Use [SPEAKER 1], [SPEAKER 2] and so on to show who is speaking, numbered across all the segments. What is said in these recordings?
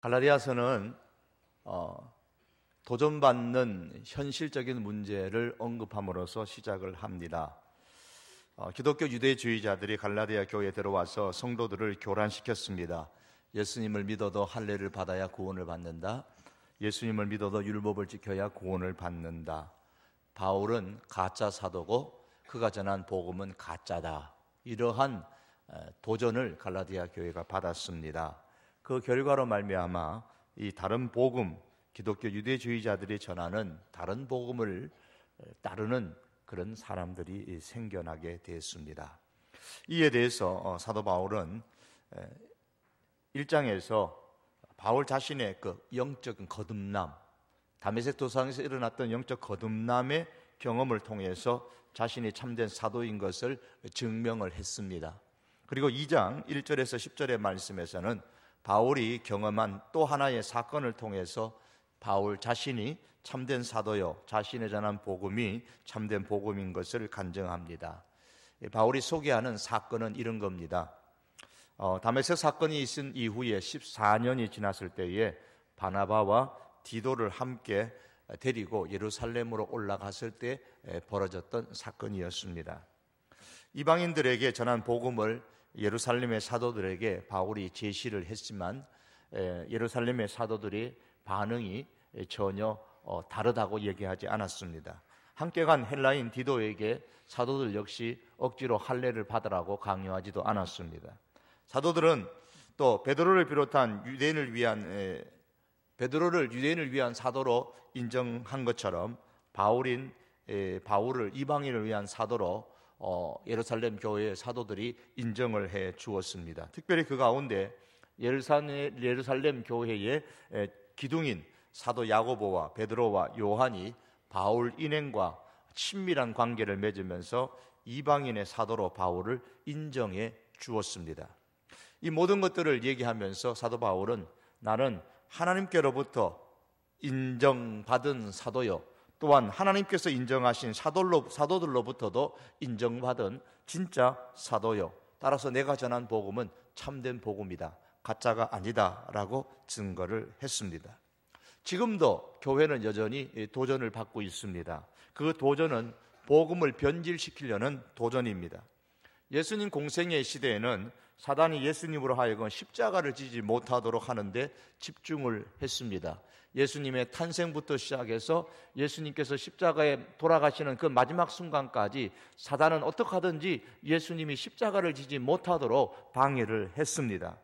[SPEAKER 1] 갈라디아서는 도전받는 현실적인 문제를 언급함으로써 시작을 합니다. 기독교 유대주의자들이 갈라디아 교회에 들어와서 성도들을 교란시켰습니다. 예수님을 믿어도 할례를 받아야 구원을 받는다. 예수님을 믿어도 율법을 지켜야 구원을 받는다. 바울은 가짜 사도고 그가 전한 복음은 가짜다. 이러한 도전을 갈라디아 교회가 받았습니다. 그 결과로 말미암아 이 다른 복음, 기독교 유대주의자들이 전하는 다른 복음을 따르는 그런 사람들이 생겨나게 됐습니다. 이에 대해서 사도 바울은 1장에서 바울 자신의 그 영적 거듭남, 다메섹 도상에서 일어났던 영적 거듭남의 경험을 통해서 자신이 참된 사도인 것을 증명을 했습니다. 그리고 2장 1절에서 10절의 말씀에서는 바울이 경험한 또 하나의 사건을 통해서 바울 자신이 참된 사도요, 자신의 전한 복음이 참된 복음인 것을 간증합니다. 바울이 소개하는 사건은 이런 겁니다. 다메섹 사건이 있은 이후에 14년이 지났을 때에 바나바와 디도를 함께 데리고 예루살렘으로 올라갔을 때 벌어졌던 사건이었습니다. 이방인들에게 전한 복음을 예루살렘의 사도들에게 바울이 제시를 했지만 예루살렘의 사도들이 반응이 전혀 다르다고 얘기하지 않았습니다. 함께 간 헬라인 디도에게 사도들 역시 억지로 할례를 받으라고 강요하지도 않았습니다. 사도들은 또 베드로를 비롯한 유대인을 위한 사도로 인정한 것처럼 바울을 이방인을 위한 사도로 예루살렘 교회의 사도들이 인정을 해 주었습니다. 특별히 그 가운데 예루살렘 교회의 기둥인 사도 야고보와 베드로와 요한이 바울 인행과 친밀한 관계를 맺으면서 이방인의 사도로 바울을 인정해 주었습니다. 이 모든 것들을 얘기하면서 사도 바울은 나는 하나님께로부터 인정받은 사도요, 또한 하나님께서 인정하신 사도들로부터도 인정받은 진짜 사도요, 따라서 내가 전한 복음은 참된 복음이다, 가짜가 아니다 라고 증거를 했습니다. 지금도 교회는 여전히 도전을 받고 있습니다. 그 도전은 복음을 변질시키려는 도전입니다. 예수님 공생의 시대에는 사단이 예수님으로 하여금 십자가를 지지 못하도록 하는데 집중을 했습니다. 예수님의 탄생부터 시작해서 예수님께서 십자가에 돌아가시는 그 마지막 순간까지 사단은 어떻게 하든지 예수님이 십자가를 지지 못하도록 방해를 했습니다.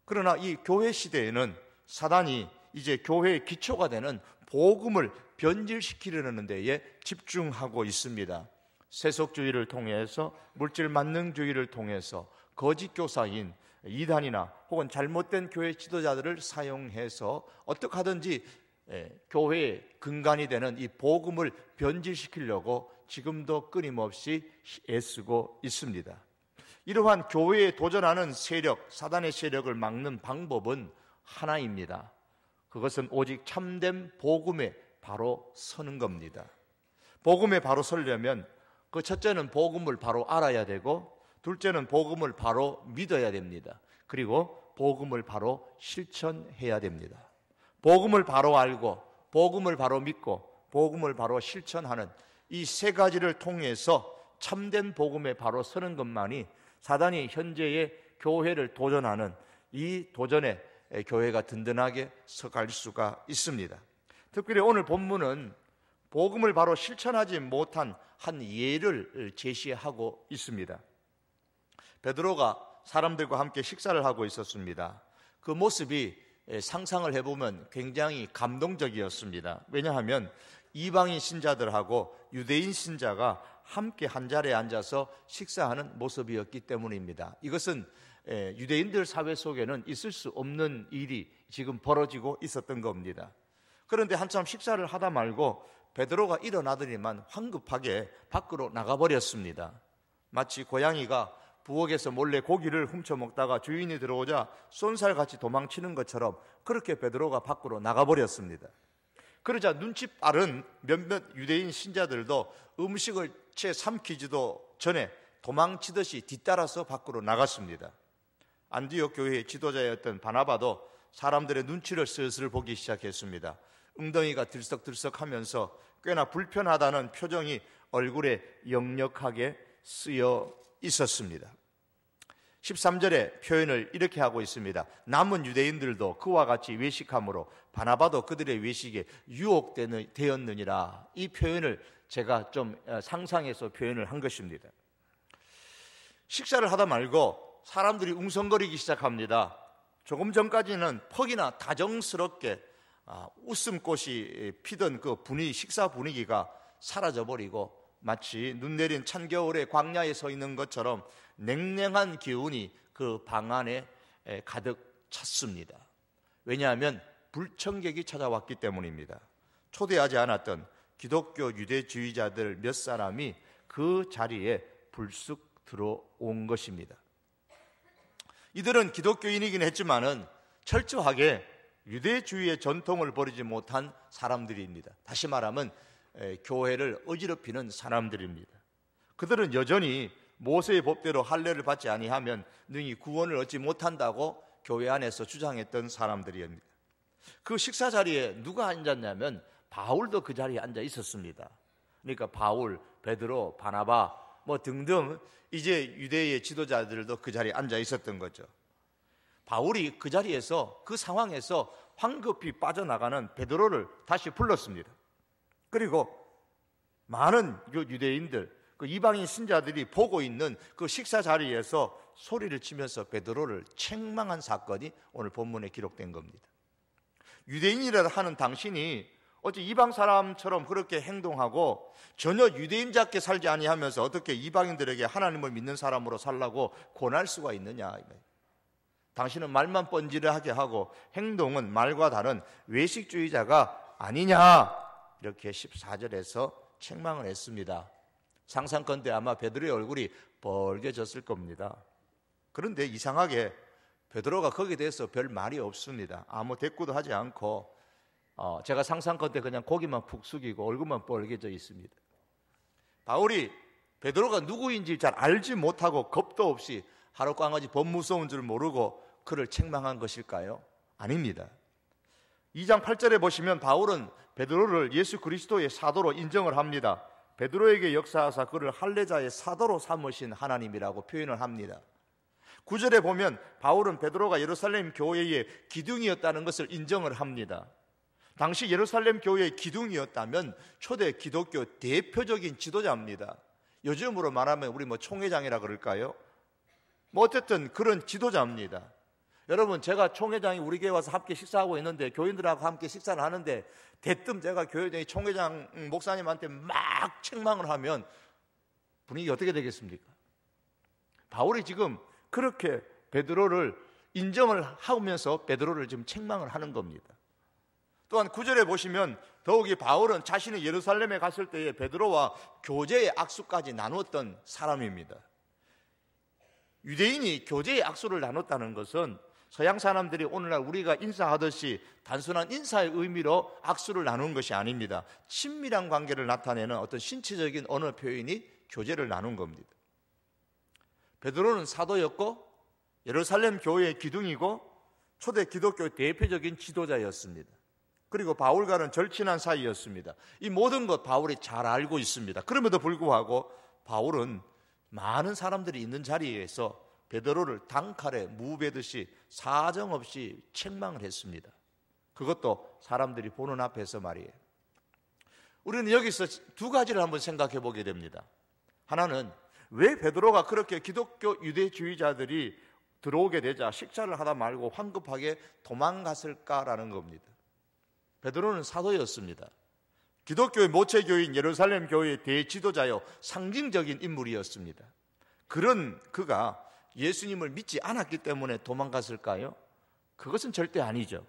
[SPEAKER 1] 그러나 이 교회 시대에는 사단이 이제 교회의 기초가 되는 복음을 변질시키려는 데에 집중하고 있습니다. 세속주의를 통해서, 물질 만능주의를 통해서 거짓 교사인 이단이나 혹은 잘못된 교회 지도자들을 사용해서 어떻게 하든지 교회의 근간이 되는 이 복음을 변질시키려고 지금도 끊임없이 애쓰고 있습니다. 이러한 교회에 도전하는 세력, 사단의 세력을 막는 방법은 하나입니다. 그것은 오직 참된 복음에 바로 서는 겁니다. 복음에 바로 서려면 그 첫째는 복음을 바로 알아야 되고, 둘째는 복음을 바로 믿어야 됩니다. 그리고 복음을 바로 실천해야 됩니다. 복음을 바로 알고, 복음을 바로 믿고, 복음을 바로 실천하는 이 세 가지를 통해서 참된 복음에 바로 서는 것만이 사단이 현재의 교회를 도전하는 이 도전에 교회가 든든하게 서갈 수가 있습니다. 특별히 오늘 본문은 복음을 바로 실천하지 못한 한 예를 제시하고 있습니다. 베드로가 사람들과 함께 식사를 하고 있었습니다. 그 모습이 상상을 해보면 굉장히 감동적이었습니다. 왜냐하면 이방인 신자들하고 유대인 신자가 함께 한 자리에 앉아서 식사하는 모습이었기 때문입니다. 이것은 유대인들 사회 속에는 있을 수 없는 일이 지금 벌어지고 있었던 겁니다. 그런데 한참 식사를 하다 말고 베드로가 일어나더니만 황급하게 밖으로 나가버렸습니다. 마치 고양이가 부엌에서 몰래 고기를 훔쳐먹다가 주인이 들어오자 쏜살같이 도망치는 것처럼 그렇게 베드로가 밖으로 나가버렸습니다. 그러자 눈치 빠른 몇몇 유대인 신자들도 음식을 채 삼키지도 전에 도망치듯이 뒤따라서 밖으로 나갔습니다. 안디옥 교회의 지도자였던 바나바도 사람들의 눈치를 슬슬 보기 시작했습니다. 엉덩이가 들썩들썩하면서 꽤나 불편하다는 표정이 얼굴에 역력하게 쓰여 있었습니다. 13절에 표현을 이렇게 하고 있습니다. 남은 유대인들도 그와 같이 외식함으로 바나바도 그들의 외식에 유혹되었느니라. 이 표현을 제가 좀 상상해서 표현을 한 것입니다. 식사를 하다 말고 사람들이 웅성거리기 시작합니다. 조금 전까지는 퍽이나 다정스럽게 웃음꽃이 피던 그 식사 분위기가 사라져버리고 마치 눈 내린 찬 겨울에 광야에 서 있는 것처럼 냉랭한 기운이 그 방 안에 가득 찼습니다. 왜냐하면 불청객이 찾아왔기 때문입니다. 초대하지 않았던 기독교 유대주의자들 몇 사람이 그 자리에 불쑥 들어온 것입니다. 이들은 기독교인이긴 했지만은 철저하게 유대주의의 전통을 버리지 못한 사람들입니다. 다시 말하면 교회를 어지럽히는 사람들입니다. 그들은 여전히 모세의 법대로 할례를 받지 아니하면 능히 구원을 얻지 못한다고 교회 안에서 주장했던 사람들입니다. 그 식사 자리에 누가 앉았냐면 바울도 그 자리에 앉아 있었습니다. 그러니까 바울, 베드로, 바나바 등등 이제 유대의 지도자들도 그 자리에 앉아 있었던 거죠. 바울이 그 자리에서 그 상황에서 황급히 빠져나가는 베드로를 다시 불렀습니다. 그리고 많은 유대인들, 그 이방인 신자들이 보고 있는 그 식사 자리에서 소리를 치면서 베드로를 책망한 사건이 오늘 본문에 기록된 겁니다. 유대인이라 하는 당신이 어찌 이방 사람처럼 그렇게 행동하고 전혀 유대인답게 살지 아니하면서 어떻게 이방인들에게 하나님을 믿는 사람으로 살라고 권할 수가 있느냐. 당신은 말만 뻔질하게 하고 행동은 말과 다른 외식주의자가 아니냐. 이렇게 14절에서 책망을 했습니다. 상상컨대 아마 베드로의 얼굴이 벌개졌을 겁니다. 그런데 이상하게 베드로가 거기에 대해서 별 말이 없습니다. 아무 대꾸도 하지 않고 제가 상상컨대 그냥 고기만 푹 숙이고 얼굴만 벌개져 있습니다. 바울이 베드로가 누구인지 잘 알지 못하고 겁도 없이 하룻강아지 범 무서운 줄 모르고 그를 책망한 것일까요? 아닙니다. 2장 8절에 보시면 바울은 베드로를 예수 그리스도의 사도로 인정을 합니다. 베드로에게 역사하사 그를 할례자의 사도로 삼으신 하나님이라고 표현을 합니다. 9절에 보면 바울은 베드로가 예루살렘 교회의 기둥이었다는 것을 인정을 합니다. 당시 예루살렘 교회의 기둥이었다면 초대 기독교 대표적인 지도자입니다. 요즘으로 말하면 우리 총회장이라 그럴까요? 어쨌든 그런 지도자입니다. 여러분, 제가 총회장이 우리 교회 와서 함께 식사하고 있는데 교인들하고 함께 식사를 하는데 대뜸 제가 교회장이 총회장 목사님한테 막 책망을 하면 분위기 어떻게 되겠습니까? 바울이 지금 그렇게 베드로를 인정을 하면서 베드로를 지금 책망을 하는 겁니다. 또한 9절에 보시면 더욱이 바울은 자신이 예루살렘에 갔을 때에 베드로와 교제의 악수까지 나눴던 사람입니다. 유대인이 교제의 악수를 나눴다는 것은 서양 사람들이 오늘날 우리가 인사하듯이 단순한 인사의 의미로 악수를 나눈 것이 아닙니다. 친밀한 관계를 나타내는 어떤 신체적인 언어 표현이 교제를 나눈 겁니다. 베드로는 사도였고 예루살렘 교회의 기둥이고 초대 기독교의 대표적인 지도자였습니다. 그리고 바울과는 절친한 사이였습니다. 이 모든 것 바울이 잘 알고 있습니다. 그럼에도 불구하고 바울은 많은 사람들이 있는 자리에서 베드로를 단칼에 무베듯이 사정없이 책망을 했습니다. 그것도 사람들이 보는 앞에서 말이에요. 우리는 여기서 두 가지를 한번 생각해 보게 됩니다. 하나는 왜 베드로가 그렇게 기독교 유대주의자들이 들어오게 되자 식사를 하다 말고 황급하게 도망갔을까라는 겁니다. 베드로는 사도였습니다. 기독교의 모체교인 예루살렘 교회의 대지도자요 상징적인 인물이었습니다. 그런 그가 예수님을 믿지 않았기 때문에 도망갔을까요? 그것은 절대 아니죠.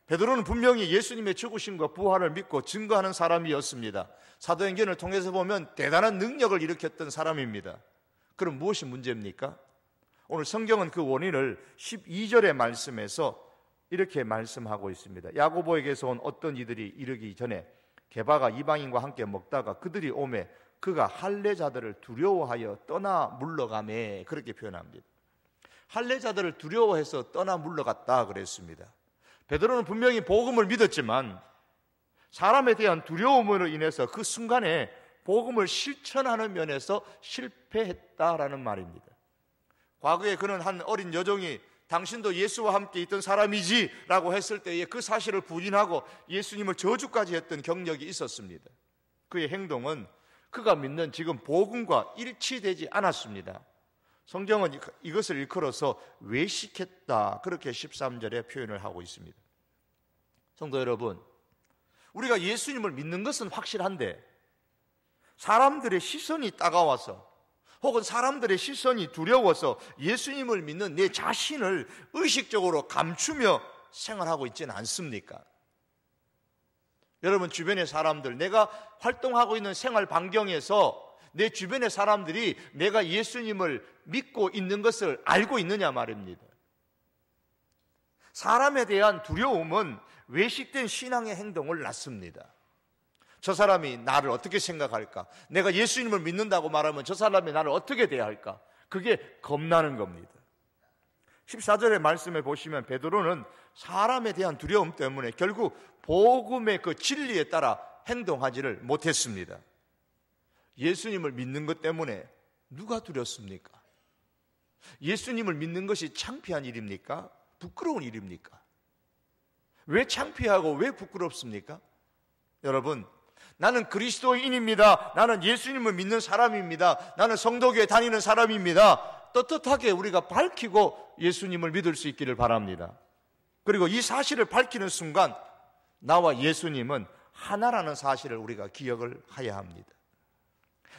[SPEAKER 1] 베드로는 분명히 예수님의 죽으심과 부활을 믿고 증거하는 사람이었습니다. 사도행전을 통해서 보면 대단한 능력을 일으켰던 사람입니다. 그럼 무엇이 문제입니까? 오늘 성경은 그 원인을 12절의 말씀에서 이렇게 말씀하고 있습니다. 야고보에게서 온 어떤 이들이 이르기 전에 게바가 이방인과 함께 먹다가 그들이 오매 그가 할례자들을 두려워하여 떠나 물러가매 그렇게 표현합니다. 할례자들을 두려워해서 떠나 물러갔다 그랬습니다. 베드로는 분명히 복음을 믿었지만 사람에 대한 두려움으로 인해서 그 순간에 복음을 실천하는 면에서 실패했다라는 말입니다. 과거에 그는 한 어린 여종이 당신도 예수와 함께 있던 사람이지 라고 했을 때에 그 사실을 부인하고 예수님을 저주까지 했던 경력이 있었습니다. 그의 행동은 그가 믿는 지금 복음과 일치되지 않았습니다. 성경은 이것을 일컬어서 외식했다, 그렇게 13절에 표현을 하고 있습니다. 성도 여러분, 우리가 예수님을 믿는 것은 확실한데 사람들의 시선이 따가워서 혹은 사람들의 시선이 두려워서 예수님을 믿는 내 자신을 의식적으로 감추며 생활하고 있지는 않습니까? 여러분, 주변의 사람들, 내가 활동하고 있는 생활 반경에서 내 주변의 사람들이 내가 예수님을 믿고 있는 것을 알고 있느냐 말입니다. 사람에 대한 두려움은 외식된 신앙의 행동을 낳습니다. 저 사람이 나를 어떻게 생각할까? 내가 예수님을 믿는다고 말하면 저 사람이 나를 어떻게 대할까? 그게 겁나는 겁니다. 14절의 말씀에 보시면 베드로는 사람에 대한 두려움 때문에 결국 복음의 그 진리에 따라 행동하지를 못했습니다. 예수님을 믿는 것 때문에 누가 두렵습니까? 예수님을 믿는 것이 창피한 일입니까? 부끄러운 일입니까? 왜 창피하고 왜 부끄럽습니까? 여러분, 나는 그리스도인입니다. 나는 예수님을 믿는 사람입니다. 나는 성도교에 다니는 사람입니다. 떳떳하게 우리가 밝히고 예수님을 믿을 수 있기를 바랍니다. 그리고 이 사실을 밝히는 순간 나와 예수님은 하나라는 사실을 우리가 기억을 해야 합니다.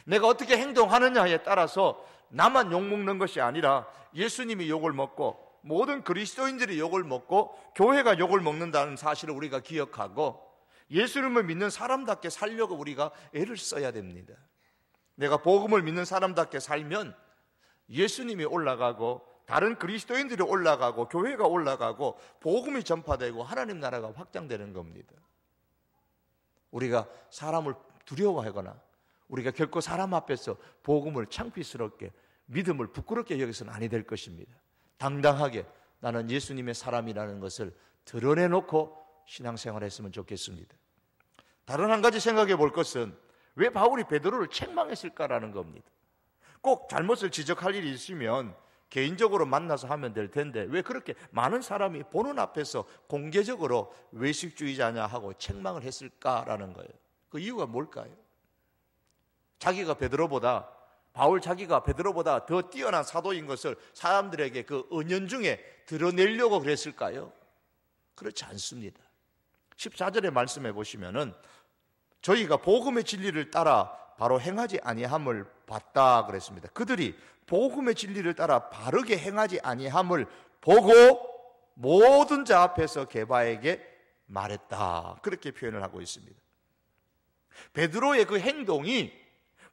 [SPEAKER 1] 내가 어떻게 행동하느냐에 따라서 나만 욕먹는 것이 아니라 예수님이 욕을 먹고 모든 그리스도인들이 욕을 먹고 교회가 욕을 먹는다는 사실을 우리가 기억하고 예수님을 믿는 사람답게 살려고 우리가 애를 써야 됩니다. 내가 복음을 믿는 사람답게 살면 예수님이 올라가고 다른 그리스도인들이 올라가고 교회가 올라가고 복음이 전파되고 하나님 나라가 확장되는 겁니다. 우리가 사람을 두려워하거나 우리가 결코 사람 앞에서 복음을 창피스럽게 믿음을 부끄럽게 여기서는 아니 될 것입니다. 당당하게 나는 예수님의 사람이라는 것을 드러내놓고 신앙생활을 했으면 좋겠습니다. 다른 한 가지 생각해 볼 것은 왜 바울이 베드로를 책망했을까라는 겁니다. 꼭 잘못을 지적할 일이 있으면 개인적으로 만나서 하면 될 텐데 왜 그렇게 많은 사람이 보는 앞에서 공개적으로 외식주의자냐 하고 책망을 했을까라는 거예요. 그 이유가 뭘까요? 자기가 베드로보다 더 뛰어난 사도인 것을 사람들에게 그 은연중에 드러내려고 그랬을까요? 그렇지 않습니다. 14절의 말씀해 보시면은 저희가 복음의 진리를 따라 바로 행하지 아니함을 봤다 그랬습니다. 그들이 복음의 진리를 따라 바르게 행하지 아니함을 보고 모든 자 앞에서 게바에게 말했다. 그렇게 표현을 하고 있습니다. 베드로의 그 행동이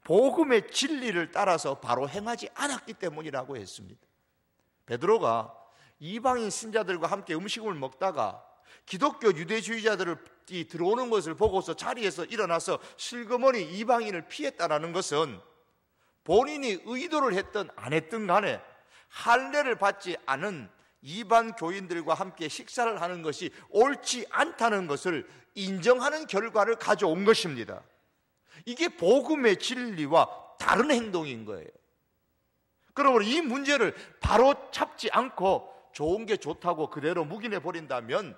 [SPEAKER 1] 복음의 진리를 따라서 바로 행하지 않았기 때문이라고 했습니다. 베드로가 이방인 신자들과 함께 음식을 먹다가 기독교 유대주의자들이 들어오는 것을 보고서 자리에서 일어나서 슬그머니 이방인을 피했다라는 것은 본인이 의도를 했든 안 했든 간에 할례를 받지 않은 이방 교인들과 함께 식사를 하는 것이 옳지 않다는 것을 인정하는 결과를 가져온 것입니다. 이게 복음의 진리와 다른 행동인 거예요. 그러므로 이 문제를 바로 잡지 않고 좋은 게 좋다고 그대로 묵인해 버린다면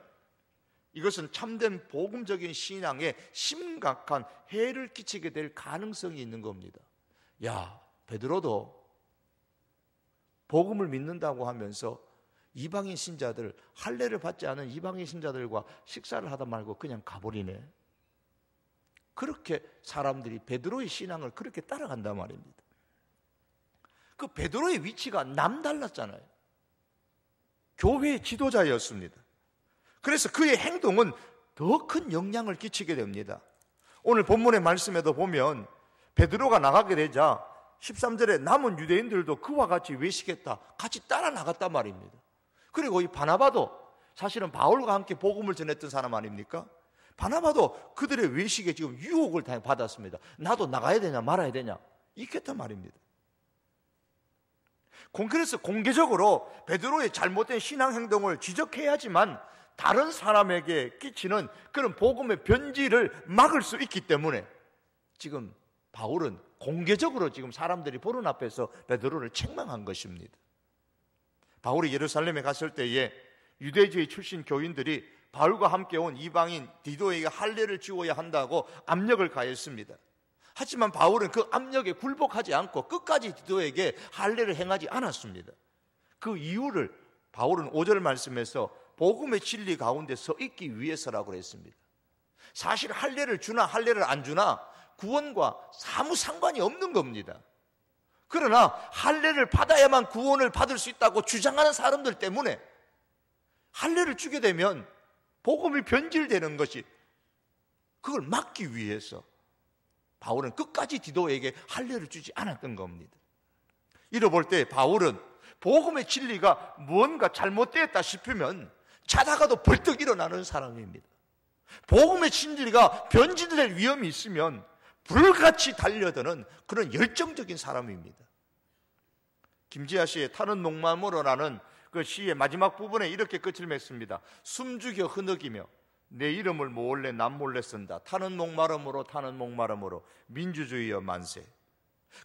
[SPEAKER 1] 이것은 참된 복음적인 신앙에 심각한 해를 끼치게 될 가능성이 있는 겁니다. 야, 베드로도 복음을 믿는다고 하면서 이방인 신자들, 할례를 받지 않은 이방인 신자들과 식사를 하다 말고 그냥 가버리네. 그렇게 사람들이 베드로의 신앙을 그렇게 따라간단 말입니다. 그 베드로의 위치가 남달랐잖아요. 교회의 지도자였습니다. 그래서 그의 행동은 더 큰 영향을 끼치게 됩니다. 오늘 본문의 말씀에도 보면 베드로가 나가게 되자 13절에 남은 유대인들도 그와 같이 외식했다. 같이 따라 나갔단 말입니다. 그리고 이 바나바도 사실은 바울과 함께 복음을 전했던 사람 아닙니까? 바나바도 그들의 외식에 지금 유혹을 받았습니다. 나도 나가야 되냐 말아야 되냐 이랬단 말입니다. 그래서 공개적으로 베드로의 잘못된 신앙 행동을 지적해야지만 다른 사람에게 끼치는 그런 복음의 변질을 막을 수 있기 때문에 지금 바울은 공개적으로 지금 사람들이 보는 앞에서 베드로를 책망한 것입니다. 바울이 예루살렘에 갔을 때에 유대주의 출신 교인들이 바울과 함께 온 이방인 디도에게 할례를 지워야 한다고 압력을 가했습니다. 하지만 바울은 그 압력에 굴복하지 않고 끝까지 디도에게 할례를 행하지 않았습니다. 그 이유를 바울은 5절 말씀에서 복음의 진리 가운데 서 있기 위해서라고 했습니다. 사실 할례를 주나 할례를 안 주나 구원과 아무 상관이 없는 겁니다. 그러나 할례를 받아야만 구원을 받을 수 있다고 주장하는 사람들 때문에 할례를 주게 되면 복음이 변질되는 것이, 그걸 막기 위해서 바울은 끝까지 디도에게 할례를 주지 않았던 겁니다. 이를 볼 때 바울은 복음의 진리가 뭔가 잘못되었다 싶으면 자다가도 벌떡 일어나는 사람입니다. 복음의 진리가 변질될 위험이 있으면 불같이 달려드는 그런 열정적인 사람입니다. 김지아 씨의 타는 녹마음으로라는 그 시의 마지막 부분에 이렇게 끝을 맺습니다. 숨죽여 흐느끼며 내 이름을 몰래 남몰래 쓴다. 타는 목마름으로 타는 목마름으로 민주주의여 만세.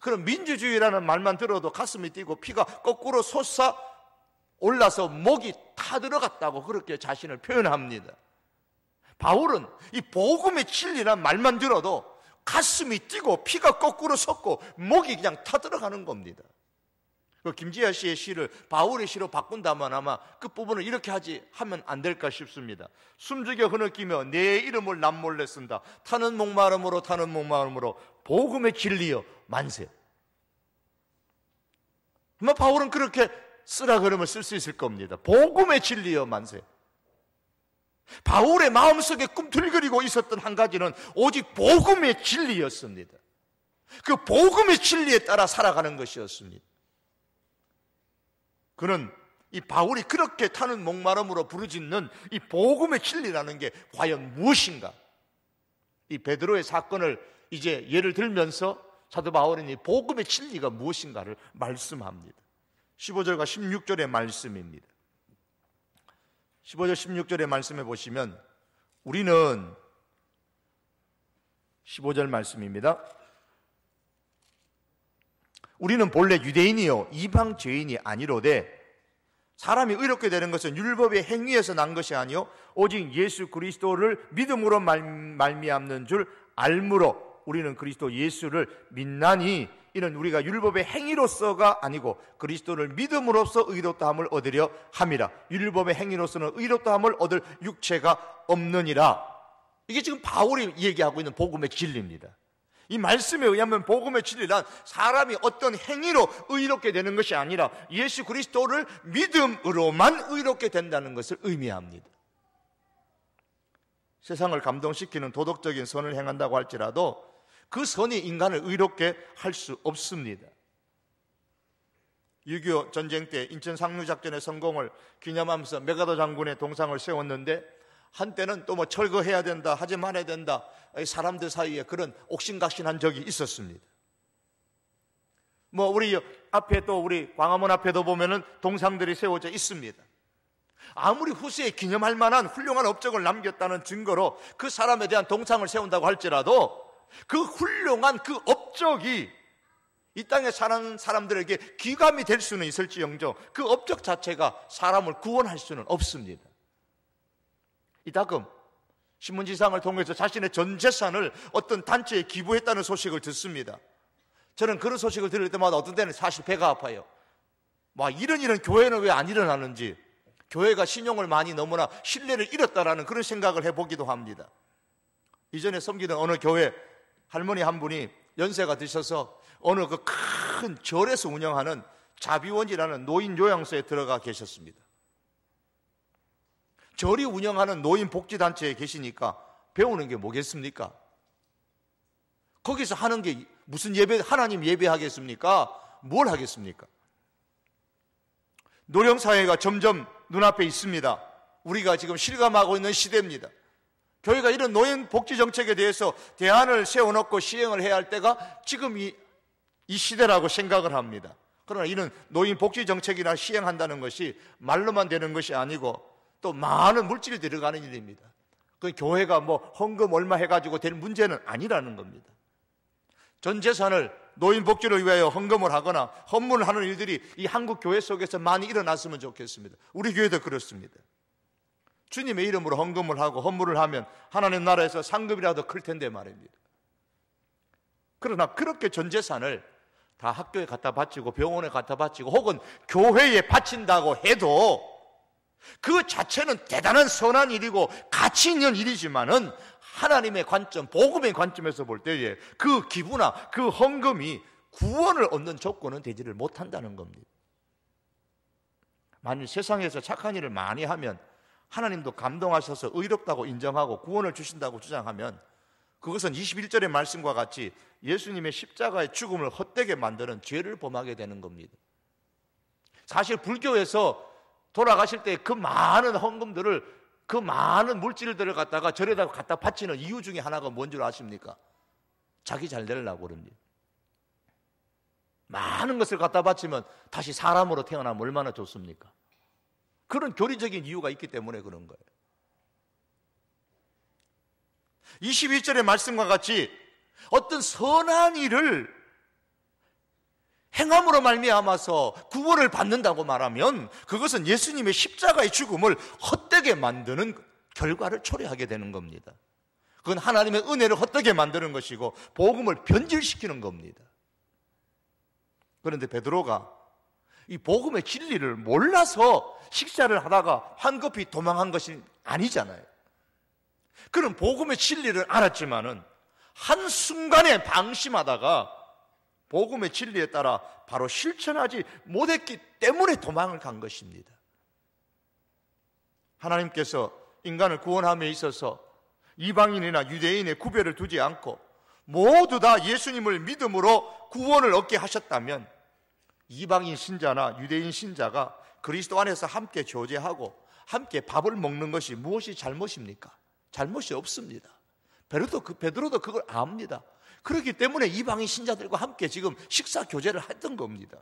[SPEAKER 1] 그럼 민주주의라는 말만 들어도 가슴이 뛰고 피가 거꾸로 솟아 올라서 목이 타들어갔다고 그렇게 자신을 표현합니다. 바울은 이 복음의 진리란 말만 들어도 가슴이 뛰고 피가 거꾸로 솟고 목이 그냥 타들어가는 겁니다. 그 김지아 씨의 시를 바울의 시로 바꾼다면 아마 끝부분을 이렇게 하면 안 될까 싶습니다. 숨죽여 흐느끼며 내 이름을 남몰래 쓴다. 타는 목마름으로 타는 목마름으로 복음의 진리여 만세. 아마 바울은 그렇게 쓰라 그러면 쓸 수 있을 겁니다. 복음의 진리여 만세. 바울의 마음속에 꿈틀거리고 있었던 한 가지는 오직 복음의 진리였습니다. 그 복음의 진리에 따라 살아가는 것이었습니다. 그는 이 바울이 그렇게 타는 목마름으로 부르짖는 이 복음의 진리라는 게 과연 무엇인가? 이 베드로의 사건을 이제 예를 들면서 사도 바울은 이 복음의 진리가 무엇인가를 말씀합니다. 15절과 16절의 말씀입니다. 15절 16절의 말씀에 보시면 우리는 15절 말씀입니다. 우리는 본래 유대인이요 이방 죄인이 아니로되 사람이 의롭게 되는 것은 율법의 행위에서 난 것이 아니요 오직 예수 그리스도를 믿음으로 말미암는 줄 알므로 우리는 그리스도 예수를 믿나니 이는 우리가 율법의 행위로서가 아니고 그리스도를 믿음으로써 의롭다함을 얻으려 함이라. 율법의 행위로서는 의롭다함을 얻을 육체가 없느니라. 이게 지금 바울이 얘기하고 있는 복음의 진리입니다. 이 말씀에 의하면 복음의 진리란 사람이 어떤 행위로 의롭게 되는 것이 아니라 예수 그리스도를 믿음으로만 의롭게 된다는 것을 의미합니다. 세상을 감동시키는 도덕적인 선을 행한다고 할지라도 그 선이 인간을 의롭게 할 수 없습니다. 6.25 전쟁 때 인천 상륙작전의 성공을 기념하면서 메가더 장군의 동상을 세웠는데 한때는 또 뭐 철거해야 된다, 하지 말아야 된다, 사람들 사이에 그런 옥신각신한 적이 있었습니다. 뭐 우리 앞에 또 우리 광화문 앞에도 보면은 동상들이 세워져 있습니다. 아무리 후세에 기념할 만한 훌륭한 업적을 남겼다는 증거로 그 사람에 대한 동상을 세운다고 할지라도 그 훌륭한 그 업적이 이 땅에 사는 사람들에게 귀감이 될 수는 있을지언정 그 업적 자체가 사람을 구원할 수는 없습니다. 이따금 신문지상을 통해서 자신의 전 재산을 어떤 단체에 기부했다는 소식을 듣습니다. 저는 그런 소식을 들을 때마다 어떤 때는 사실 배가 아파요. 이런 교회는 왜 안 일어나는지, 교회가 신용을 많이 너무나 신뢰를 잃었다라는 그런 생각을 해보기도 합니다. 이전에 섬기던 어느 교회 할머니 한 분이 연세가 드셔서 어느 그 큰 절에서 운영하는 자비원이라는 노인 요양소에 들어가 계셨습니다. 절이 운영하는 노인 복지단체에 계시니까 배우는 게 뭐겠습니까? 거기서 하는 게 무슨 예배, 하나님 예배하겠습니까? 뭘 하겠습니까? 노령사회가 점점 눈앞에 있습니다. 우리가 지금 실감하고 있는 시대입니다. 교회가 이런 노인 복지 정책에 대해서 대안을 세워놓고 시행을 해야 할 때가 지금 이 시대라고 생각을 합니다. 그러나 이는 노인 복지 정책이나 시행한다는 것이 말로만 되는 것이 아니고 또 많은 물질이 들어가는 일입니다. 그 교회가 뭐 헌금 얼마 해가지고 될 문제는 아니라는 겁니다. 전 재산을 노인 복지를 위하여 헌금을 하거나 헌문을 하는 일들이 이 한국 교회 속에서 많이 일어났으면 좋겠습니다. 우리 교회도 그렇습니다. 주님의 이름으로 헌금을 하고 헌물을 하면 하나님 나라에서 상급이라도 클 텐데 말입니다. 그러나 그렇게 전 재산을 다 학교에 갖다 바치고 병원에 갖다 바치고 혹은 교회에 바친다고 해도 그 자체는 대단한 선한 일이고 가치 있는 일이지만은 하나님의 관점, 복음의 관점에서 볼 때에 그 기부나 그 헌금이 구원을 얻는 조건은 되지를 못한다는 겁니다. 만일 세상에서 착한 일을 많이 하면 하나님도 감동하셔서 의롭다고 인정하고 구원을 주신다고 주장하면 그것은 21절의 말씀과 같이 예수님의 십자가의 죽음을 헛되게 만드는 죄를 범하게 되는 겁니다. 사실 불교에서 돌아가실 때 그 많은 헌금들을, 그 많은 물질들을 갖다가 절에다 갖다 바치는 이유 중에 하나가 뭔 줄 아십니까? 자기 잘 되려고 그럽니다. 많은 것을 갖다 바치면 다시 사람으로 태어나면 얼마나 좋습니까? 그런 교리적인 이유가 있기 때문에 그런 거예요. 22절의 말씀과 같이 어떤 선한 일을 행함으로 말미암아서 구원을 받는다고 말하면 그것은 예수님의 십자가의 죽음을 헛되게 만드는 결과를 초래하게 되는 겁니다. 그건 하나님의 은혜를 헛되게 만드는 것이고 복음을 변질시키는 겁니다. 그런데 베드로가 이 복음의 진리를 몰라서 식사를 하다가 황급히 도망한 것이 아니잖아요. 그는 복음의 진리를 알았지만은 한순간에 방심하다가 복음의 진리에 따라 바로 실천하지 못했기 때문에 도망을 간 것입니다. 하나님께서 인간을 구원함에 있어서 이방인이나 유대인의 구별을 두지 않고 모두 다 예수님을 믿음으로 구원을 얻게 하셨다면 이방인 신자나 유대인 신자가 그리스도 안에서 함께 교제하고 함께 밥을 먹는 것이 무엇이 잘못입니까? 잘못이 없습니다. 베드로도 그걸 압니다. 그렇기 때문에 이방인 신자들과 함께 지금 식사 교제를 했던 겁니다.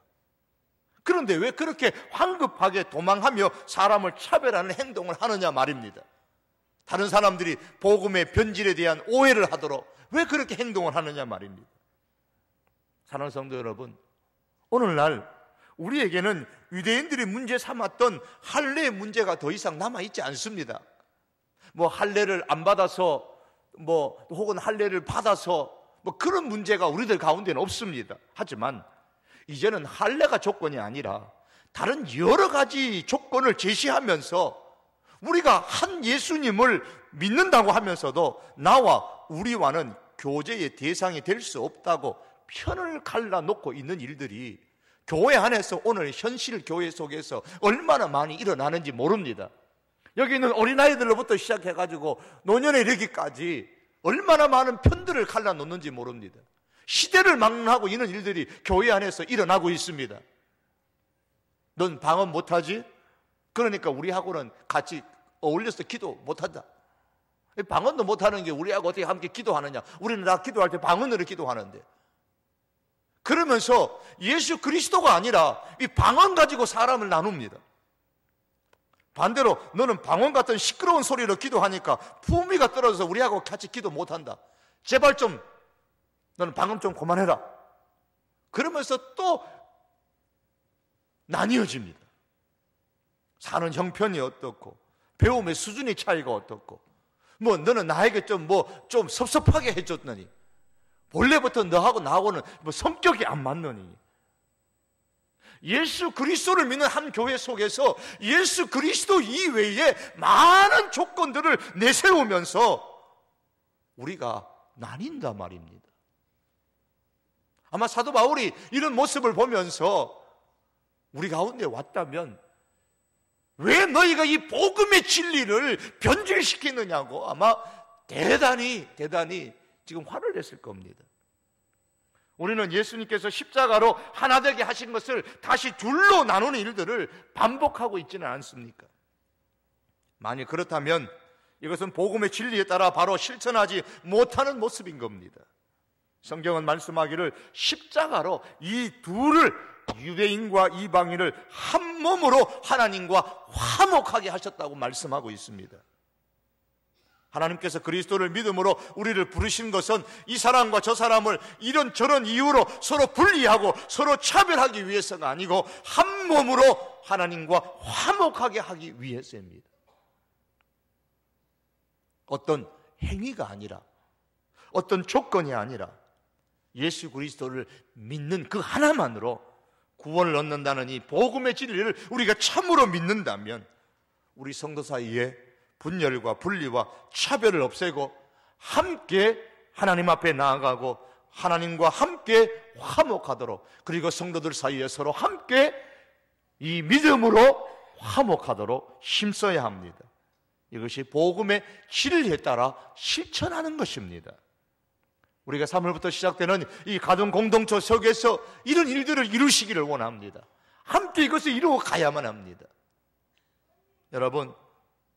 [SPEAKER 1] 그런데 왜 그렇게 황급하게 도망하며 사람을 차별하는 행동을 하느냐 말입니다. 다른 사람들이 복음의 변질에 대한 오해를 하도록 왜 그렇게 행동을 하느냐 말입니다. 사랑하는 성도 여러분, 오늘날 우리에게는 유대인들이 문제 삼았던 할례의 문제가 더 이상 남아있지 않습니다. 뭐 할례를 안 받아서 혹은 할례를 받아서 그런 문제가 우리들 가운데는 없습니다. 하지만 이제는 할례가 조건이 아니라 다른 여러 가지 조건을 제시하면서 우리가 한 예수님을 믿는다고 하면서도 나와 우리와는 교제의 대상이 될 수 없다고 편을 갈라놓고 있는 일들이 교회 안에서 오늘 현실 교회 속에서 얼마나 많이 일어나는지 모릅니다. 여기 있는 어린아이들로부터 시작해가지고 노년에 이르기까지 얼마나 많은 편들을 갈라놓는지 모릅니다. 시대를 막론하고 이런 일들이 교회 안에서 일어나고 있습니다. 넌 방언 못하지? 그러니까 우리하고는 같이 어울려서 기도 못한다. 방언도 못하는 게 우리하고 어떻게 함께 기도하느냐? 우리는 다 기도할 때 방언으로 기도하는데. 그러면서 예수 그리스도가 아니라 이 방언 가지고 사람을 나눕니다. 반대로 너는 방언 같은 시끄러운 소리로 기도하니까 품위가 떨어져서 우리하고 같이 기도 못한다. 제발 좀 너는 방언 좀 그만해라. 그러면서 또 나뉘어집니다. 사는 형편이 어떻고 배움의 수준의 차이가 어떻고 너는 나에게 좀 섭섭하게 해줬느니 본래부터 너하고 나하고는 성격이 안 맞느니 예수 그리스도를 믿는 한 교회 속에서 예수 그리스도 이외에 많은 조건들을 내세우면서 우리가 나뉜다 말입니다. 아마 사도 바울이 이런 모습을 보면서 우리 가운데 왔다면 왜 너희가 이 복음의 진리를 변질시키느냐고 아마 대단히 지금 화를 냈을 겁니다. 우리는 예수님께서 십자가로 하나 되게 하신 것을 다시 둘로 나누는 일들을 반복하고 있지는 않습니까? 만일 그렇다면 이것은 복음의 진리에 따라 바로 실천하지 못하는 모습인 겁니다. 성경은 말씀하기를 십자가로 이 둘을 유대인과 이방인을 한 몸으로 하나님과 화목하게 하셨다고 말씀하고 있습니다. 하나님께서 그리스도를 믿음으로 우리를 부르신 것은 이 사람과 저 사람을 이런저런 이유로 서로 분리하고 서로 차별하기 위해서가 아니고 한 몸으로 하나님과 화목하게 하기 위해서입니다. 어떤 행위가 아니라, 어떤 조건이 아니라 예수 그리스도를 믿는 그 하나만으로 구원을 얻는다는 이 복음의 진리를 우리가 참으로 믿는다면 우리 성도 사이에 분열과 분리와 차별을 없애고 함께 하나님 앞에 나아가고 하나님과 함께 화목하도록, 그리고 성도들 사이에 서로 함께 이 믿음으로 화목하도록 힘써야 합니다. 이것이 복음의 진리에 따라 실천하는 것입니다. 우리가 3월부터 시작되는 이 가정 공동체 속에서 이런 일들을 이루시기를 원합니다. 함께 이것을 이루어 가야만 합니다. 여러분,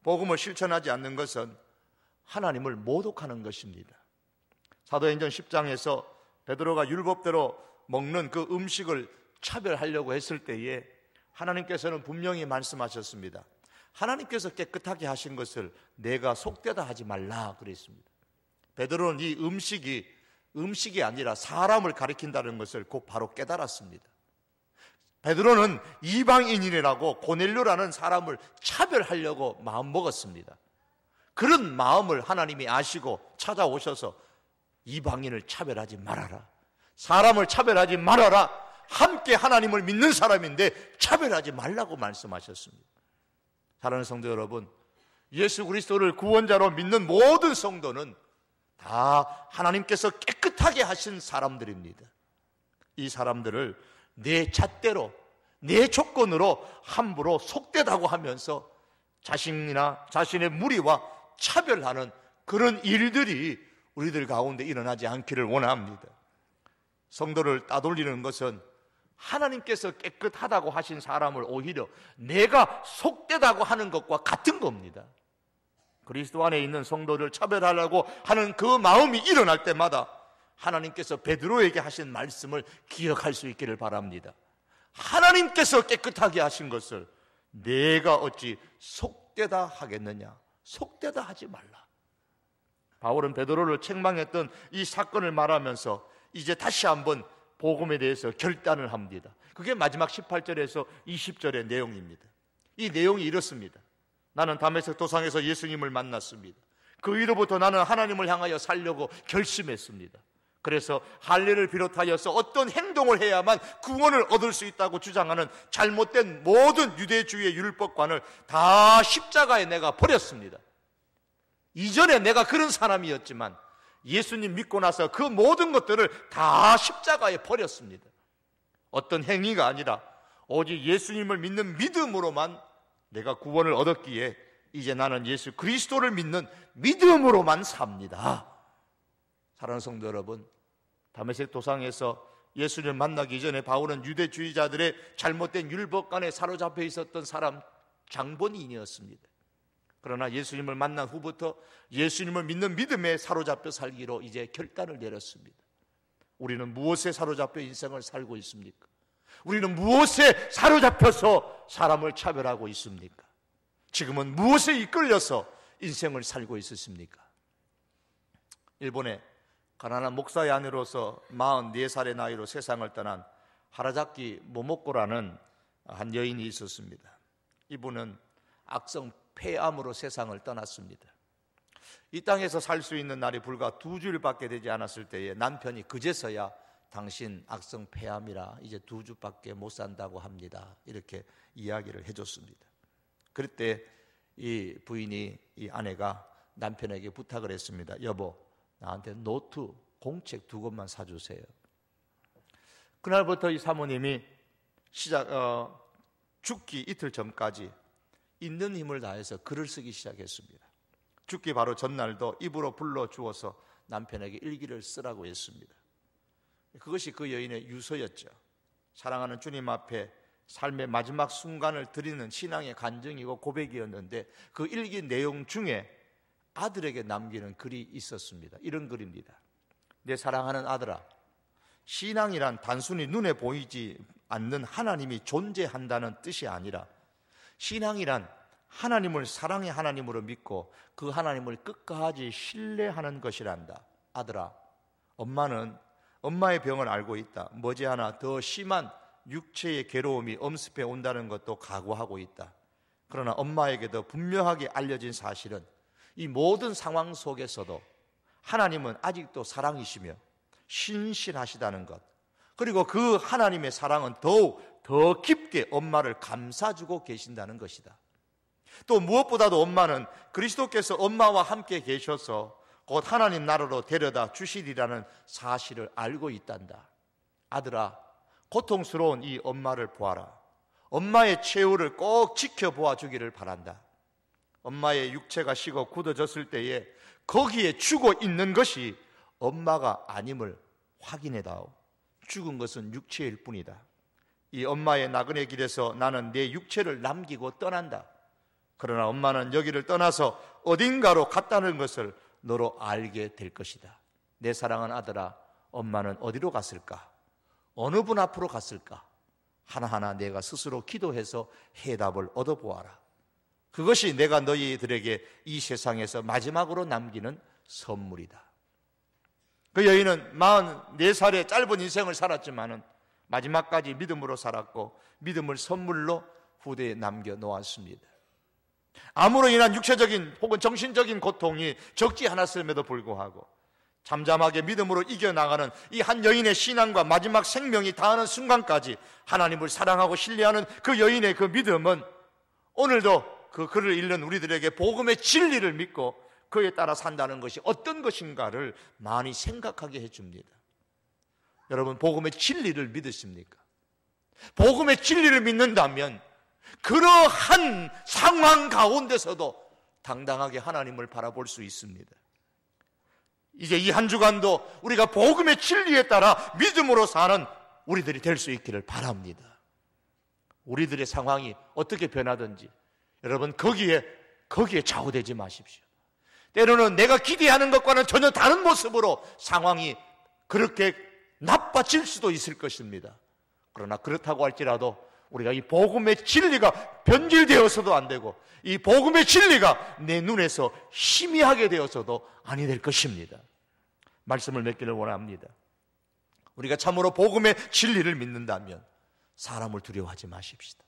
[SPEAKER 1] 복음을 실천하지 않는 것은 하나님을 모독하는 것입니다. 사도행전 10장에서 베드로가 율법대로 먹는 그 음식을 차별하려고 했을 때에 하나님께서는 분명히 말씀하셨습니다. 하나님께서 깨끗하게 하신 것을 내가 속되다 하지 말라 그랬습니다. 베드로는 이 음식이 아니라 사람을 가리킨다는 것을 곧 바로 깨달았습니다. 베드로는 이방인이라고 고넬료라는 사람을 차별하려고 마음먹었습니다. 그런 마음을 하나님이 아시고 찾아오셔서 이방인을 차별하지 말아라, 사람을 차별하지 말아라, 함께 하나님을 믿는 사람인데 차별하지 말라고 말씀하셨습니다. 사랑하는 성도 여러분, 예수 그리스도를 구원자로 믿는 모든 성도는 다 하나님께서 깨끗하게 하신 사람들입니다. 이 사람들을 내 잣대로, 내 조건으로 함부로 속되다고 하면서 자신이나 자신의 무리와 차별하는 그런 일들이 우리들 가운데 일어나지 않기를 원합니다. 성도를 따돌리는 것은 하나님께서 깨끗하다고 하신 사람을 오히려 내가 속되다고 하는 것과 같은 겁니다. 그리스도 안에 있는 성도를 차별하려고 하는 그 마음이 일어날 때마다 하나님께서 베드로에게 하신 말씀을 기억할 수 있기를 바랍니다. 하나님께서 깨끗하게 하신 것을 내가 어찌 속되다 하겠느냐, 속되다 하지 말라. 바울은 베드로를 책망했던 이 사건을 말하면서 이제 다시 한번 복음에 대해서 결단을 합니다. 그게 마지막 18절에서 20절의 내용입니다. 이 내용이 이렇습니다. 나는 다메섹 도상에서 예수님을 만났습니다. 그 이후로부터 나는 하나님을 향하여 살려고 결심했습니다. 그래서 할례를 비롯하여서 어떤 행동을 해야만 구원을 얻을 수 있다고 주장하는 잘못된 모든 유대주의의 율법관을 다 십자가에 내가 버렸습니다. 이전에 내가 그런 사람이었지만 예수님 믿고 나서 그 모든 것들을 다 십자가에 버렸습니다. 어떤 행위가 아니라 오직 예수님을 믿는 믿음으로만 내가 구원을 얻었기에 이제 나는 예수 그리스도를 믿는 믿음으로만 삽니다. 사랑하는 성도 여러분, 다메섹 도상에서 예수를 만나기 전에 바울은 유대주의자들의 잘못된 율법관에 사로잡혀 있었던 사람, 장본인이었습니다. 그러나 예수님을 만난 후부터 예수님을 믿는 믿음에 사로잡혀 살기로 이제 결단을 내렸습니다. 우리는 무엇에 사로잡혀 인생을 살고 있습니까? 우리는 무엇에 사로잡혀서 사람을 차별하고 있습니까? 지금은 무엇에 이끌려서 인생을 살고 있으십니까? 일본의 가난한 목사의 아내로서 44살의 나이로 세상을 떠난 하라자키 모모코라는 한 여인이 있었습니다. 이분은 악성 폐암으로 세상을 떠났습니다. 이 땅에서 살 수 있는 날이 불과 2주일밖에 되지 않았을 때에 남편이 그제서야 당신 악성 폐암이라 이제 2주밖에 못 산다고 합니다. 이렇게 이야기를 해줬습니다. 그럴 때 이 부인이, 이 아내가 남편에게 부탁을 했습니다. 여보, 나한테 노트, 공책 2권만 사주세요. 그날부터 이 사모님이 죽기 이틀 전까지 있는 힘을 다해서 글을 쓰기 시작했습니다. 죽기 바로 전날도 입으로 불러주어서 남편에게 일기를 쓰라고 했습니다. 그것이 그 여인의 유서였죠. 사랑하는 주님 앞에 삶의 마지막 순간을 드리는 신앙의 간증이고 고백이었는데 그 일기 내용 중에 아들에게 남기는 글이 있었습니다. 이런 글입니다. 내 사랑하는 아들아, 신앙이란 단순히 눈에 보이지 않는 하나님이 존재한다는 뜻이 아니라, 신앙이란 하나님을 사랑의 하나님으로 믿고 그 하나님을 끝까지 신뢰하는 것이란다. 아들아, 엄마는 엄마의 병을 알고 있다. 머지않아 더 심한 육체의 괴로움이 엄습해 온다는 것도 각오하고 있다. 그러나 엄마에게도 분명하게 알려진 사실은 이 모든 상황 속에서도 하나님은 아직도 사랑이시며 신실하시다는 것, 그리고 그 하나님의 사랑은 더욱 더 깊게 엄마를 감싸주고 계신다는 것이다. 또 무엇보다도 엄마는 그리스도께서 엄마와 함께 계셔서 곧 하나님 나라로 데려다 주시리라는 사실을 알고 있단다. 아들아, 고통스러운 이 엄마를 보아라. 엄마의 최후를 꼭 지켜보아 주기를 바란다. 엄마의 육체가 식어 굳어졌을 때에 거기에 죽어 있는 것이 엄마가 아님을 확인해다오. 죽은 것은 육체일 뿐이다. 이 엄마의 나그네 길에서 나는 내 육체를 남기고 떠난다. 그러나 엄마는 여기를 떠나서 어딘가로 갔다는 것을 너로 알게 될 것이다. 내 사랑하는 아들아, 엄마는 어디로 갔을까? 어느 분 앞으로 갔을까? 하나하나 내가 스스로 기도해서 해답을 얻어보아라. 그것이 내가 너희들에게 이 세상에서 마지막으로 남기는 선물이다. 그 여인은 44살의 짧은 인생을 살았지만은 마지막까지 믿음으로 살았고 믿음을 선물로 후대에 남겨놓았습니다. 아무로 인한 육체적인 혹은 정신적인 고통이 적지 않았음에도 불구하고 잠잠하게 믿음으로 이겨나가는 이 한 여인의 신앙과 마지막 생명이 다하는 순간까지 하나님을 사랑하고 신뢰하는 그 여인의 그 믿음은 오늘도 그 글을 읽는 우리들에게 복음의 진리를 믿고 그에 따라 산다는 것이 어떤 것인가를 많이 생각하게 해줍니다. 여러분, 복음의 진리를 믿으십니까? 복음의 진리를 믿는다면 그러한 상황 가운데서도 당당하게 하나님을 바라볼 수 있습니다. 이제 이 한 주간도 우리가 복음의 진리에 따라 믿음으로 사는 우리들이 될 수 있기를 바랍니다. 우리들의 상황이 어떻게 변하든지 여러분 거기에 좌우되지 마십시오. 때로는 내가 기대하는 것과는 전혀 다른 모습으로 상황이 그렇게 나빠질 수도 있을 것입니다. 그러나 그렇다고 할지라도 우리가 이 복음의 진리가 변질되어서도 안 되고 이 복음의 진리가 내 눈에서 희미하게 되어서도 아니 될 것입니다. 말씀을 맺기를 원합니다. 우리가 참으로 복음의 진리를 믿는다면 사람을 두려워하지 마십시다.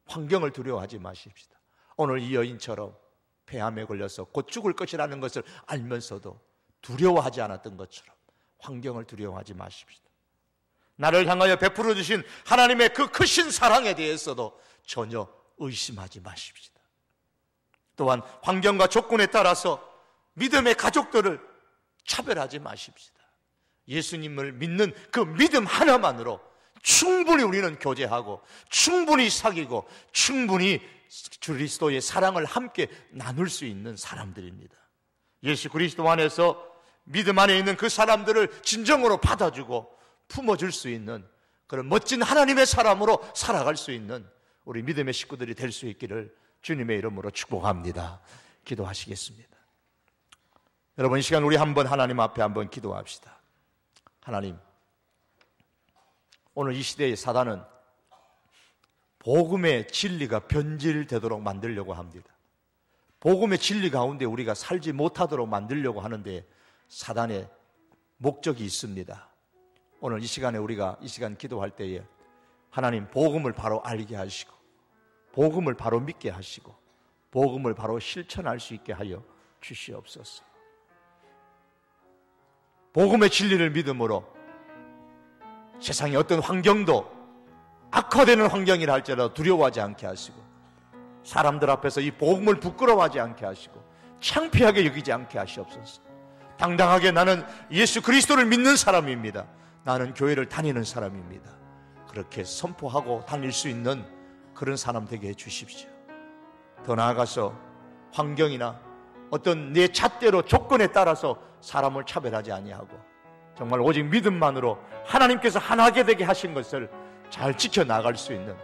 [SPEAKER 1] 환경을 두려워하지 마십시다. 오늘 이 여인처럼 폐암에 걸려서 곧 죽을 것이라는 것을 알면서도 두려워하지 않았던 것처럼 환경을 두려워하지 마십시다. 나를 향하여 베풀어 주신 하나님의 그 크신 사랑에 대해서도 전혀 의심하지 마십시다. 또한 환경과 조건에 따라서 믿음의 가족들을 차별하지 마십시다. 예수님을 믿는 그 믿음 하나만으로 충분히 우리는 교제하고 충분히 사귀고 충분히 그리스도의 사랑을 함께 나눌 수 있는 사람들입니다. 예수 그리스도 안에서 믿음 안에 있는 그 사람들을 진정으로 받아주고 품어줄 수 있는 그런 멋진 하나님의 사람으로 살아갈 수 있는 우리 믿음의 식구들이 될 수 있기를 주님의 이름으로 축복합니다. 기도하시겠습니다. 여러분, 이 시간 우리 한번 하나님 앞에 한번 기도합시다. 하나님, 오늘 이 시대의 사단은 복음의 진리가 변질되도록 만들려고 합니다. 복음의 진리 가운데 우리가 살지 못하도록 만들려고 하는데 사단의 목적이 있습니다. 오늘 이 시간에 우리가 이 시간 기도할 때에 하나님 복음을 바로 알게 하시고 복음을 바로 믿게 하시고 복음을 바로 실천할 수 있게 하여 주시옵소서. 복음의 진리를 믿음으로 세상의 어떤 환경도 악화되는 환경이라 할지라도 두려워하지 않게 하시고 사람들 앞에서 이 복음을 부끄러워하지 않게 하시고 창피하게 여기지 않게 하시옵소서. 당당하게 나는 예수 그리스도를 믿는 사람입니다. 나는 교회를 다니는 사람입니다. 그렇게 선포하고 다닐 수 있는 그런 사람 되게 해주십시오. 더 나아가서 환경이나 어떤 내 잣대로 조건에 따라서 사람을 차별하지 아니하고 정말 오직 믿음만으로 하나님께서 하나게 되게 하신 것을 잘 지켜나갈 수 있는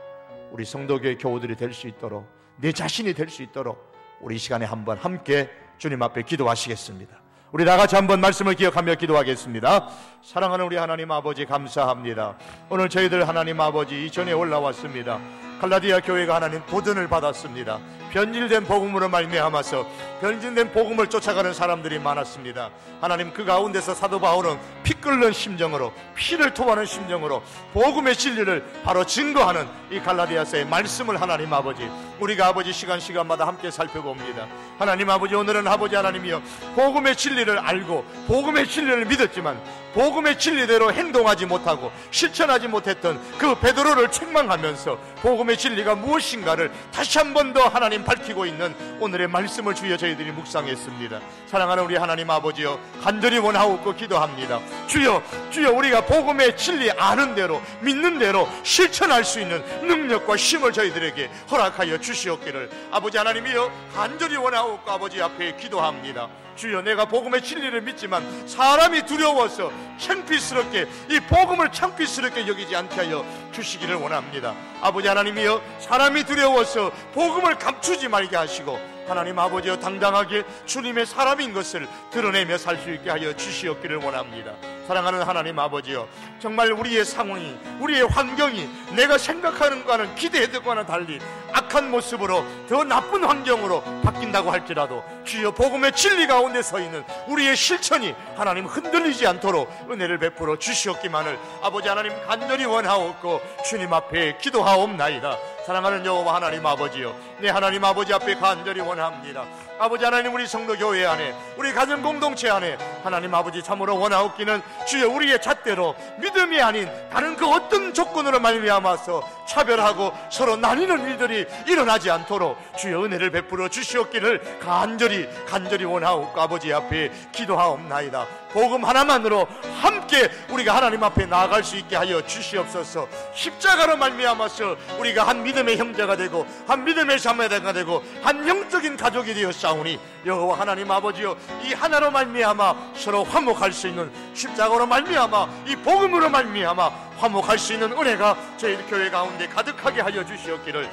[SPEAKER 1] 우리 성도교회 교우들이 될 수 있도록 내 자신이 될 수 있도록 우리 이 시간에 한번 함께 주님 앞에 기도하시겠습니다. 우리 다 같이 한번 말씀을 기억하며 기도하겠습니다. 사랑하는 우리 하나님 아버지, 감사합니다. 오늘 저희들 하나님 아버지 이전에 올라왔습니다. 갈라디아 교회가 하나님 도전을 받았습니다. 변질된 복음으로 말미암아서 변질된 복음을 쫓아가는 사람들이 많았습니다. 하나님, 그 가운데서 사도 바울은 피 끓는 심정으로, 피를 토하는 심정으로 복음의 진리를 바로 증거하는 이 갈라디아서의 말씀을 하나님 아버지, 우리가 아버지 시간마다 함께 살펴봅니다. 하나님 아버지, 오늘은 아버지 하나님이여, 복음의 진리를 알고 복음의 진리를 믿었지만 복음의 진리대로 행동하지 못하고 실천하지 못했던 그 베드로를 책망하면서 복음의 진리가 무엇인가를 다시 한 번 더 하나님 밝히고 있는 오늘의 말씀을 주여 저희들이 묵상했습니다. 사랑하는 우리 하나님 아버지여, 간절히 원하옵고 기도합니다. 주여 우리가 복음의 진리 아는 대로, 믿는 대로 실천할 수 있는 능력과 힘을 저희들에게 허락하여 주시옵기를 아버지 하나님이여 간절히 원하옵고 아버지 앞에 기도합니다. 주여, 내가 복음의 진리를 믿지만 사람이 두려워서 창피스럽게, 이 복음을 창피스럽게 여기지 않게 하여 주시기를 원합니다. 아버지 하나님이여, 사람이 두려워서 복음을 감추지 말게 하시고 하나님 아버지여, 당당하게 주님의 사람인 것을 드러내며 살 수 있게 하여 주시옵기를 원합니다. 사랑하는 하나님 아버지여, 정말 우리의 상황이, 우리의 환경이 내가 생각하는 것과는, 기대했던 것과는 달리 악한 모습으로, 더 나쁜 환경으로 바뀐다고 할지라도 주여, 복음의 진리 가운데 서 있는 우리의 실천이 하나님 흔들리지 않도록 은혜를 베풀어 주시옵기만을 아버지 하나님 간절히 원하옵고 주님 앞에 기도하옵나이다. 사랑하는 여호와 하나님 아버지여, 네 하나님 아버지 앞에 간절히 원합니다. 아버지 하나님, 우리 성도교회 안에, 우리 가정 공동체 안에 하나님 아버지 참으로 원하옵기는 주여, 우리의 잣대로 믿음이 아닌 다른 그 어떤 조건으로 말미암아서 차별하고 서로 나뉘는 일들이 일어나지 않도록 주여 은혜를 베풀어 주시옵기를 간절히 원하옵고 아버지 앞에 기도하옵나이다. 복음 하나만으로 함께 우리가 하나님 앞에 나아갈 수 있게 하여 주시옵소서. 십자가로 말미암아서 우리가 한 믿음의 형제가 되고 한 믿음의 자매가 되고 한 영적인 가족이 되었사오니 여호와 하나님 아버지여, 이 하나로 말미암아 서로 화목할 수 있는, 십자가로 말미암아 이 복음으로 말미암아 화목할 수 있는 은혜가 저희 교회 가운데 가득하게 하여 주시옵기를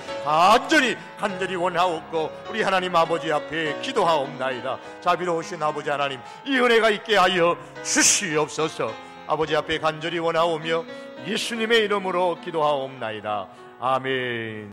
[SPEAKER 1] 간절히 원하옵고 우리 하나님 아버지 앞에 기도하옵나이다. 자비로우신 아버지 하나님, 이 은혜가 있게 하여 주시옵소서. 아버지 앞에 간절히 원하오며 예수님의 이름으로 기도하옵나이다. 아멘.